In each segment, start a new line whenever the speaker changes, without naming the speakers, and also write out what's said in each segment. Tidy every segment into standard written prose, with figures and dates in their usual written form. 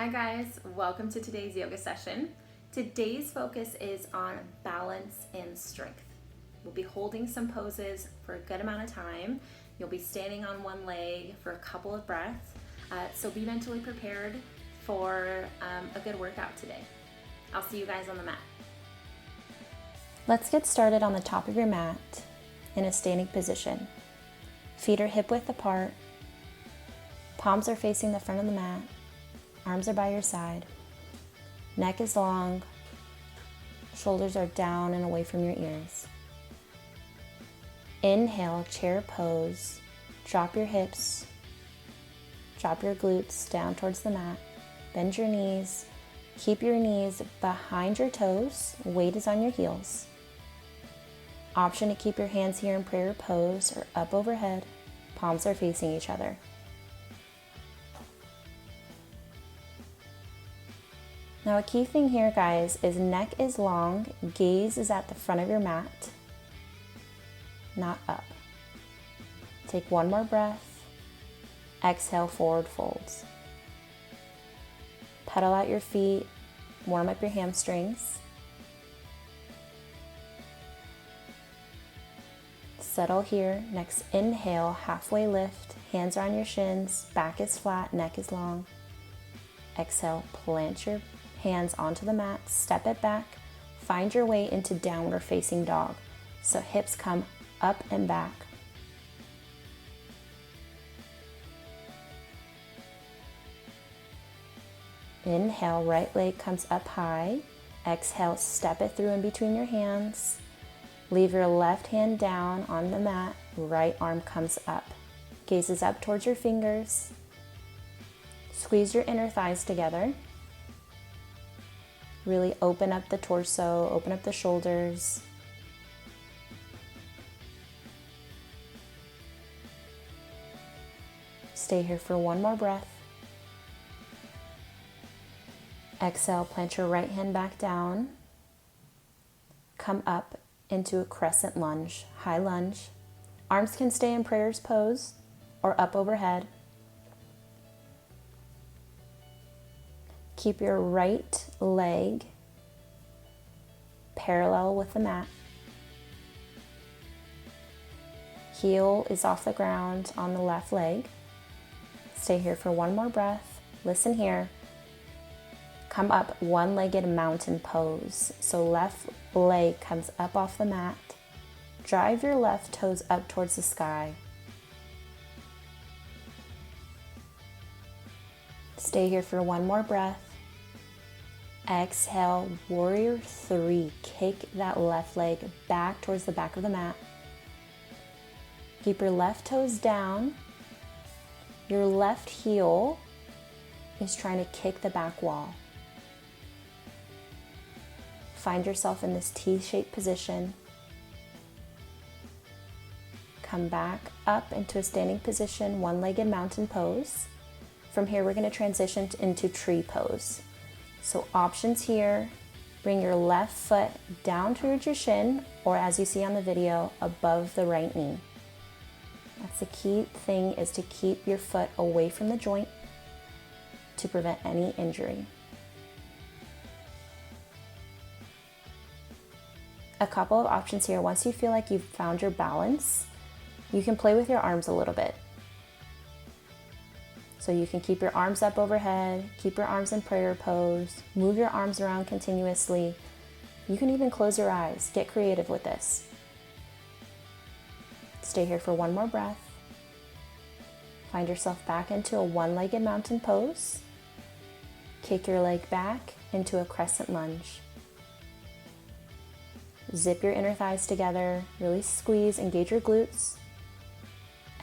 Hi guys, welcome to today's yoga session. Today's focus is on balance and strength. We'll be holding some poses for a good amount of time. You'll be standing on one leg for a couple of breaths. So be mentally prepared for a good workout today. I'll see you guys on the mat. Let's get started on the top of your mat in a standing position. Feet are hip width apart. Palms are facing the front of the mat. Arms are by your side. Neck is long. Shoulders are down and away from your ears. Inhale, chair pose. Drop your hips. Drop your glutes down towards the mat. Bend your knees. Keep your knees behind your toes. Weight is on your heels. Option to keep your hands here in prayer pose or up overhead. Palms are facing each other. Now a key thing here, guys, is neck is long, gaze is at the front of your mat, not up. Take one more breath. Exhale, forward folds. Pedal out your feet, warm up your hamstrings. Settle here. Next inhale, halfway lift, hands are on your shins, back is flat, neck is long. Exhale, plant your hands onto the mat, step it back, find your way into downward facing dog. So hips come up and back. Inhale, right leg comes up high. Exhale, step it through in between your hands. Leave your left hand down on the mat, right arm comes up. Gazes up towards your fingers. Squeeze your inner thighs together. Really open up the torso, open up the shoulders. Stay here for one more breath. Exhale, plant your right hand back down. Come up into a crescent lunge, high lunge. Arms can stay in prayers pose or up overhead. Keep your right leg parallel with the mat. Heel is off the ground on the left leg. Stay here for one more breath. Listen here. Come up one-legged mountain pose. So left leg comes up off the mat. Drive your left toes up towards the sky. Stay here for one more breath. Exhale, warrior three. Kick that left leg back towards the back of the mat. Keep your left toes down. Your left heel is trying to kick the back wall. Find yourself in this T-shaped position. Come back up into a standing position, one-legged mountain pose. From here, we're going to transition into tree pose. So options here, bring your left foot down towards your shin, or as you see on the video, above the right knee. That's the key thing, is to keep your foot away from the joint to prevent any injury. A couple of options here. Once you feel like you've found your balance, you can play with your arms a little bit. So you can keep your arms up overhead, keep your arms in prayer pose, move your arms around continuously. You can even close your eyes. Get creative with this. Stay here for one more breath. Find yourself back into a one-legged mountain pose. Kick your leg back into a crescent lunge. Zip your inner thighs together. Really squeeze, engage your glutes.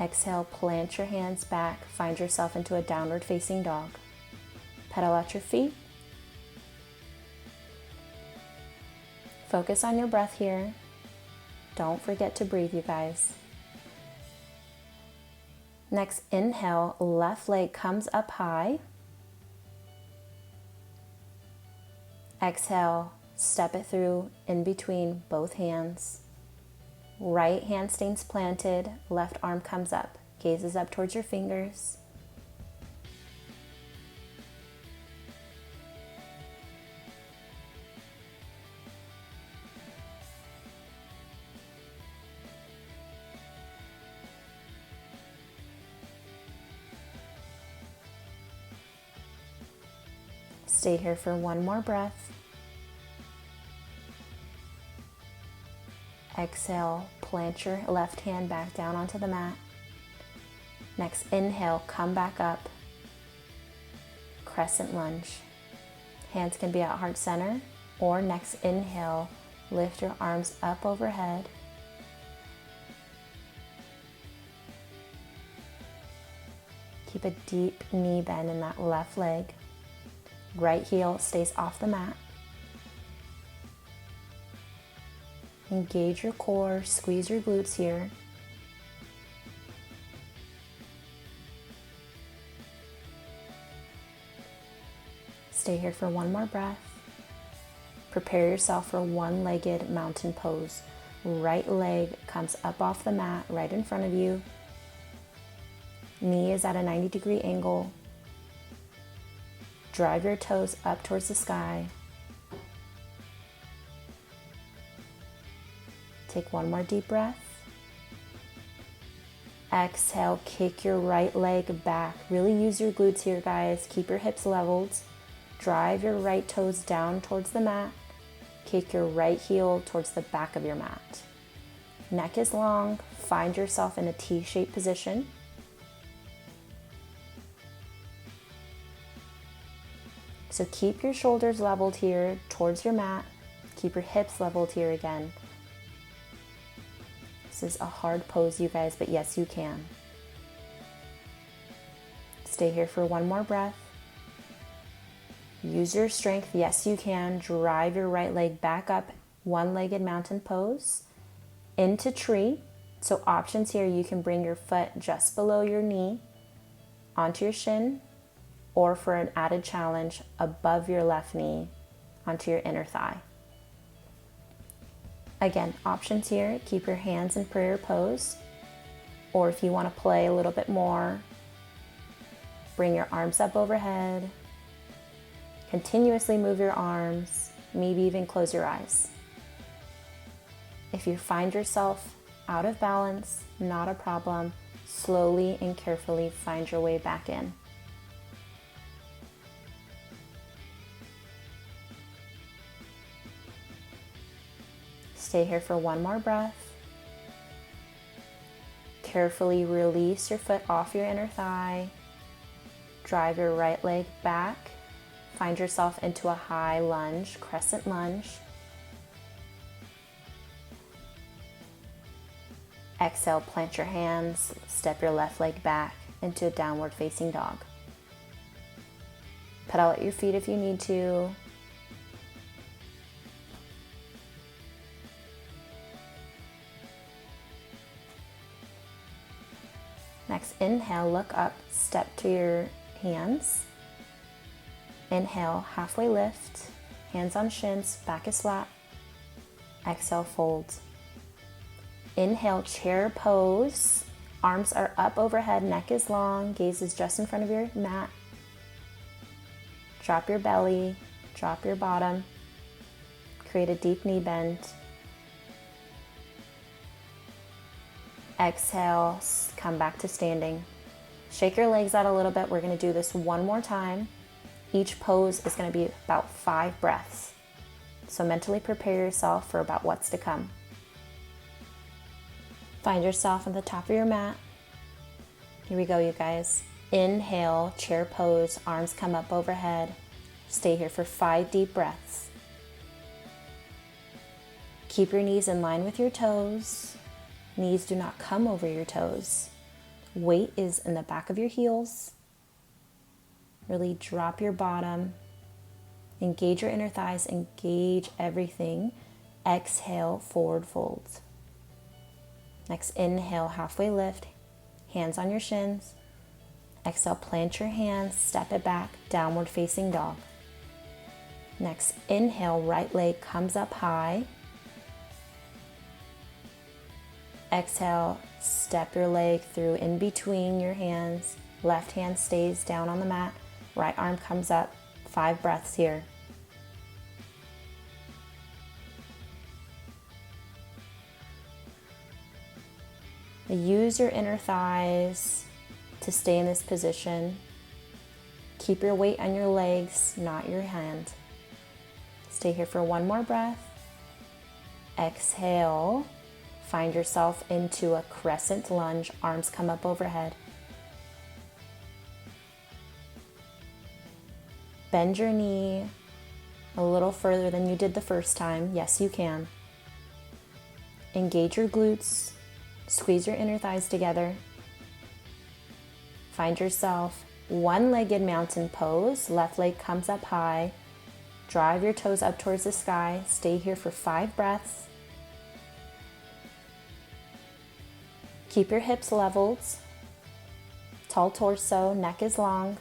Exhale, plant your hands back, find yourself into a downward facing dog. Pedal out your feet. Focus on your breath here. Don't forget to breathe, you guys. Next, inhale, left leg comes up high. Exhale, step it through in between both hands. Right hand stays planted, left arm comes up, gazes up towards your fingers. Stay here for one more breath. Exhale, plant your left hand back down onto the mat. Next inhale, come back up. Crescent lunge. Hands can be at heart center, or next inhale, lift your arms up overhead. Keep a deep knee bend in that left leg. Right heel stays off the mat. Engage your core, squeeze your glutes here. Stay here for one more breath. Prepare yourself for one-legged mountain pose. Right leg comes up off the mat right in front of you. Knee is at a 90-degree angle. Drive your toes up towards the sky. Take one more deep breath. Exhale, kick your right leg back. Really use your glutes here, guys. Keep your hips leveled. Drive your right toes down towards the mat. Kick your right heel towards the back of your mat. Neck is long. Find yourself in a T-shaped position. So keep your shoulders leveled here towards your mat. Keep your hips leveled here again. This is a hard pose, you guys, but yes, you can. Stay here for one more breath. Use your strength. Yes, you can. Drive your right leg back up, one-legged mountain pose, into tree. So options here, you can bring your foot just below your knee, onto your shin, or for an added challenge, above your left knee, onto your inner thigh. Again, options here, keep your hands in prayer pose, or if you want to play a little bit more, bring your arms up overhead, continuously move your arms, maybe even close your eyes. If you find yourself out of balance, not a problem, slowly and carefully find your way back in. Stay here for one more breath. Carefully release your foot off your inner thigh. Drive your right leg back. Find yourself into a high lunge, crescent lunge. Exhale, plant your hands, step your left leg back into a downward facing dog. Pedal at your feet if you need to. Next, inhale, look up, step to your hands. Inhale, halfway lift, hands on shins, back is flat. Exhale, fold. Inhale, chair pose. Arms are up overhead, neck is long, gaze is just in front of your mat. Drop your belly, drop your bottom. Create a deep knee bend. Exhale, come back to standing. Shake your legs out a little bit. We're going to do this one more time. Each pose is going to be about 5 breaths. So mentally prepare yourself for about what's to come. Find yourself on the top of your mat. Here we go, you guys. Inhale, chair pose, arms come up overhead. Stay here for 5 deep breaths. Keep your knees in line with your toes. Knees do not come over your toes. Weight is in the back of your heels. Really drop your bottom. Engage your inner thighs. Engage everything. Exhale, forward fold. Next, inhale, halfway lift. Hands on your shins. Exhale, plant your hands. Step it back. Downward facing dog. Next, inhale, right leg comes up high. Exhale, step your leg through in between your hands. Left hand stays down on the mat. Right arm comes up. 5 breaths here. Use your inner thighs to stay in this position. Keep your weight on your legs, not your hand. Stay here for one more breath. Exhale. Find yourself into a crescent lunge. Arms come up overhead. Bend your knee a little further than you did the first time. Yes, you can. Engage your glutes. Squeeze your inner thighs together. Find yourself one-legged mountain pose. Left leg comes up high. Drive your toes up towards the sky. Stay here for 5 breaths. Keep your hips leveled. Tall torso, neck is long.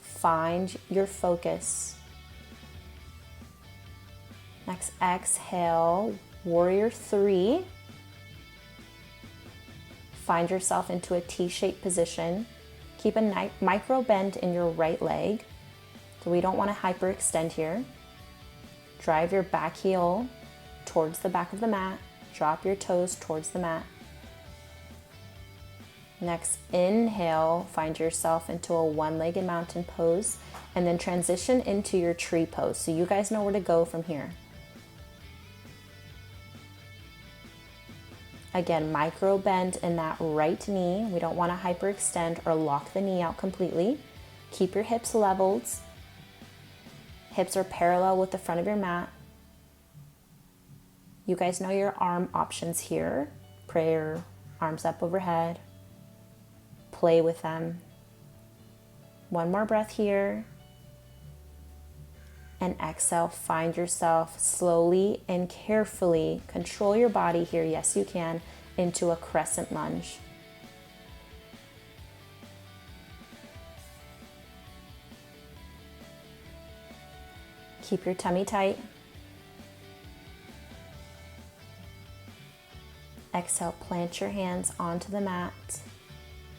Find your focus. Next, exhale, warrior 3. Find yourself into a T-shaped position. Keep a micro bend in your right leg. So we don't want to hyperextend here. Drive your back heel towards the back of the mat. Drop your toes towards the mat. Next, inhale, find yourself into a one-legged mountain pose, and then transition into your tree pose. So you guys know where to go from here. Again, micro bend in that right knee. We don't want to hyperextend or lock the knee out completely. Keep your hips leveled. Hips are parallel with the front of your mat. You guys know your arm options here. Prayer, arms up overhead. Play with them. One more breath here. And exhale, find yourself slowly and carefully, control your body here, yes you can, into a crescent lunge. Keep your tummy tight. Exhale, plant your hands onto the mat.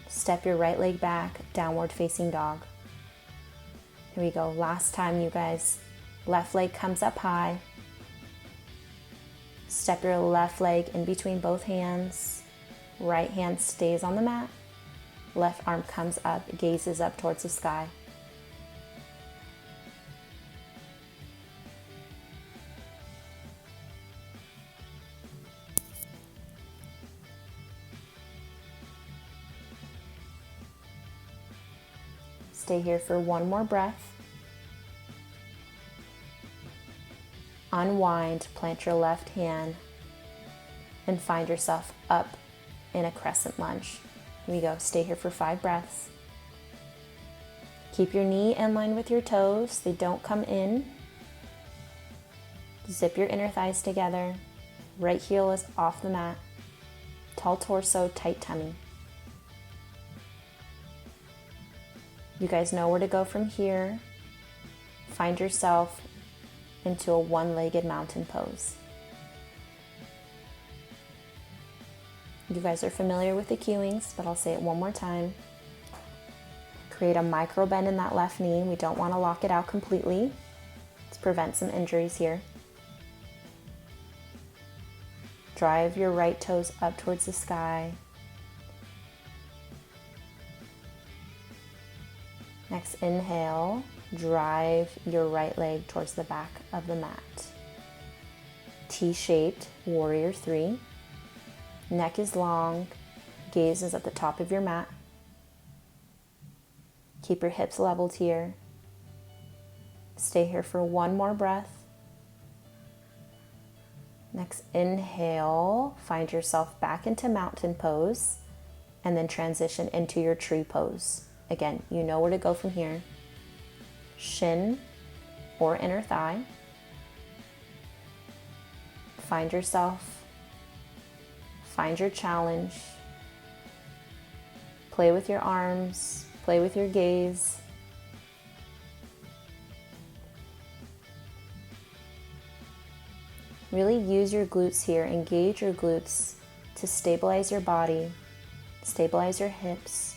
Step your right leg back, downward facing dog. Here we go, last time you guys. Left leg comes up high. Step your left leg in between both hands. Right hand stays on the mat. Left arm comes up, gazes up towards the sky. Stay here for one more breath. Unwind, plant your left hand, and find yourself up in a crescent lunge. Here we go, stay here for 5 breaths. Keep your knee in line with your toes, they don't come in. Zip your inner thighs together. Right heel is off the mat. Tall torso, tight tummy. You guys know where to go from here. Find yourself into a one-legged mountain pose. You guys are familiar with the cueings, but I'll say it one more time. Create a micro bend in that left knee. We don't want to lock it out completely to prevent some injuries here. Drive your right toes up towards the sky. Next, inhale, drive your right leg towards the back of the mat. T-shaped, warrior 3. Neck is long, gaze is at the top of your mat. Keep your hips leveled here. Stay here for one more breath. Next, inhale, find yourself back into mountain pose, and then transition into your tree pose. Again, you know where to go from here. Shin or inner thigh. Find yourself. Find your challenge. Play with your arms. Play with your gaze. Really use your glutes here. Engage your glutes to stabilize your body, stabilize your hips.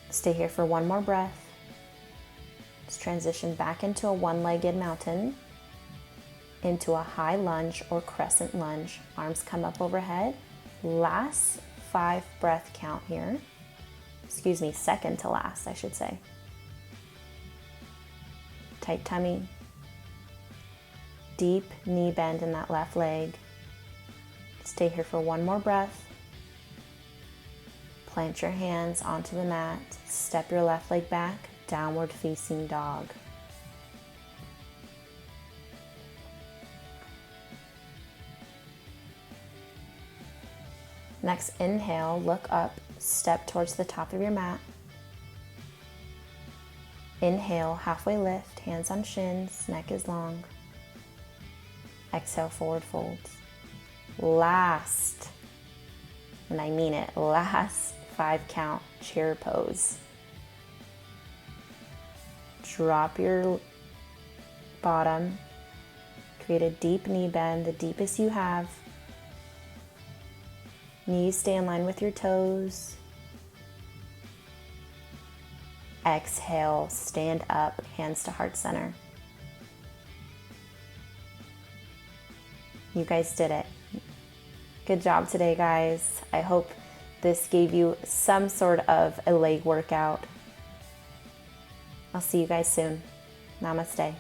Stay here for one more breath. Let's transition back into a one-legged mountain, into a high lunge or crescent lunge. Arms come up overhead. Last 5 breath count here. second to last, I should say. Tight tummy. Deep knee bend in that left leg. Stay here for one more breath. Plant your hands onto the mat. Step your left leg back, downward facing dog. Next, inhale, look up, step towards the top of your mat. Inhale, halfway lift, hands on shins, neck is long. Exhale, forward folds. Last, and I mean it, last 5 count chair pose. Drop your bottom, create a deep knee bend, the deepest you have. Knees stay in line with your toes. Exhale, stand up, hands to heart center. You guys did it. Good job today, guys. I hope this gave you some sort of a leg workout. I'll see you guys soon. Namaste.